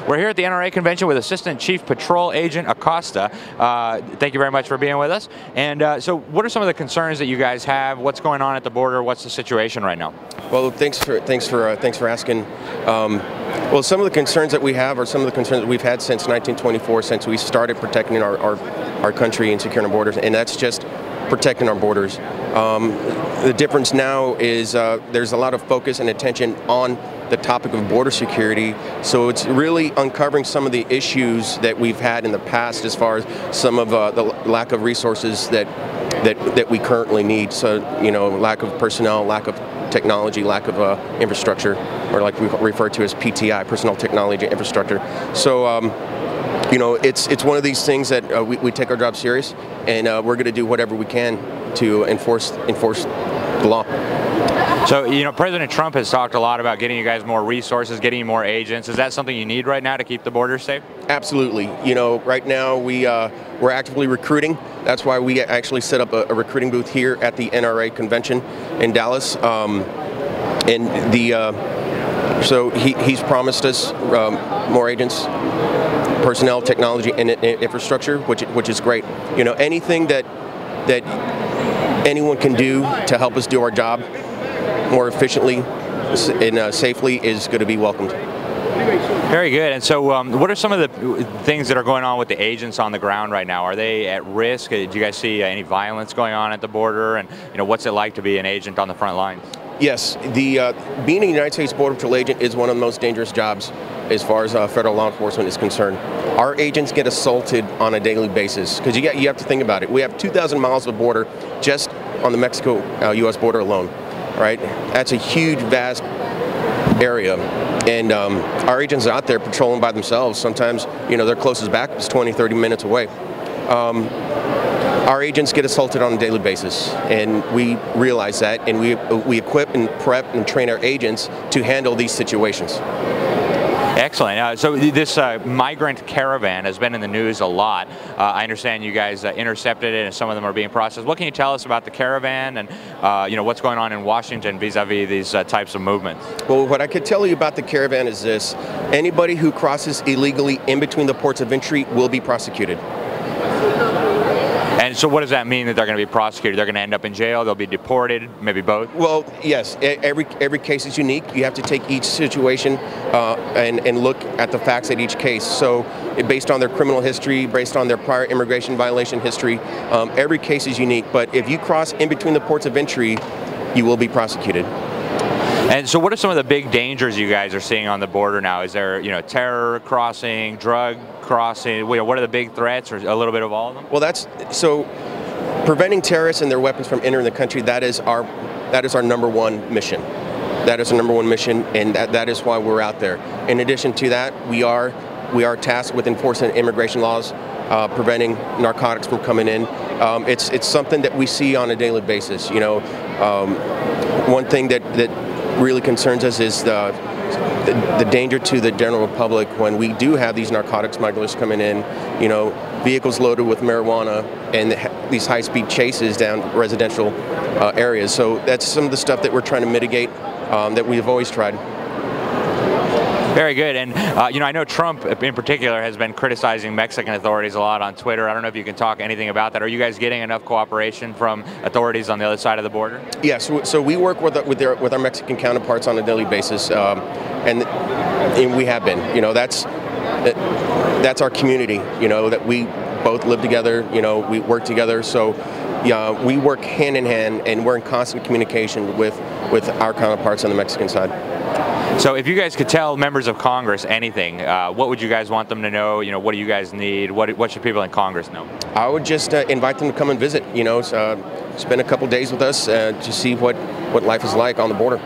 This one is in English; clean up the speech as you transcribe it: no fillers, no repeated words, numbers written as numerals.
We're here at the NRA convention with Assistant Chief Patrol Agent Acosta. Thank you very much for being with us. And so what are some of the concerns that you guys have? What's going on at the border? What's the situation right now? Well, thanks for asking. Well, some of the concerns that we have are some of the concerns that we've had since 1924, since we started protecting our country and securing our borders, and that's just protecting our borders. The difference now is there's a lot of focus and attention on the topic of border security, so it's really uncovering some of the issues that we've had in the past as far as some of the lack of resources that we currently need. So, you know, lack of personnel, lack of technology, lack of infrastructure, or like we refer to as PTI, personnel, technology, infrastructure. So, you know, it's one of these things that we take our job serious, and we're going to do whatever we can to enforce the law. So, you know, President Trump has talked a lot about getting you guys more resources, getting you more agents. Is that something you need right now to keep the border safe? Absolutely. You know, right now we're actively recruiting. That's why we actually set up a recruiting booth here at the NRA convention in Dallas. So he's promised us more agents, personnel, technology, and infrastructure, which is great. You know, anything that anyone can do to help us do our job more efficiently and safely is going to be welcomed. Very good. And so what are some of the things that are going on with the agents on the ground right now? Are they at risk? Do you guys see any violence going on at the border? And, you know, what's it like to be an agent on the front lines? Yes, being a United States Border Patrol agent is one of the most dangerous jobs as far as federal law enforcement is concerned. Our agents get assaulted on a daily basis because you have to think about it. We have 2,000 miles of border just on the Mexico-U.S. border alone, right? That's a huge, vast area, and our agents are out there patrolling by themselves. Sometimes, you know, their closest backup is 20, 30 minutes away. Our agents get assaulted on a daily basis, and we realize that, and we equip and prep and train our agents to handle these situations. Excellent. So this migrant caravan has been in the news a lot. I understand you guys intercepted it, and some of them are being processed. What can you tell us about the caravan, and you know, what's going on in Washington vis-a-vis these types of movements? Well, what I could tell you about the caravan is this: anybody who crosses illegally in between the ports of entry will be prosecuted. And so what does that mean that they're going to be prosecuted? They're going to end up in jail? They'll be deported? Maybe both? Well, yes. Every case is unique. You have to take each situation and look at the facts at each case. So based on their criminal history, based on their prior immigration violation history, every case is unique. But if you cross in between the ports of entry, you will be prosecuted. And so what are some of the big dangers you guys are seeing on the border now? Is there, you know, terror crossing, drug crossing? What are the big threats, or a little bit of all of them? Well, so preventing terrorists and their weapons from entering the country, that is our number one mission. That is our number one mission, and that is why we're out there. In addition to that, we are tasked with enforcing immigration laws, preventing narcotics from coming in. It's something that we see on a daily basis. You know, one thing that really concerns us is the danger to the general public when we do have these narcotics smugglers coming in, you know, vehicles loaded with marijuana, and these high-speed chases down residential areas. So that's some of the stuff that we're trying to mitigate, that we've always tried. Very good. And you know, I know Trump in particular has been criticizing Mexican authorities a lot on Twitter. I don't know if you can talk anything about that. Are you guys getting enough cooperation from authorities on the other side of the border? Yes. So we work with our Mexican counterparts on a daily basis, and we have been. You know, that's our community. You know, that we both live together. You know, we work together. So yeah, we work hand in hand, and we're in constant communication with our counterparts on the Mexican side. So if you guys could tell members of Congress anything, what would you guys want them to know? You know, what do you guys need? What should people in Congress know? I would just invite them to come and visit, you know, spend a couple days with us to see what life is like on the border.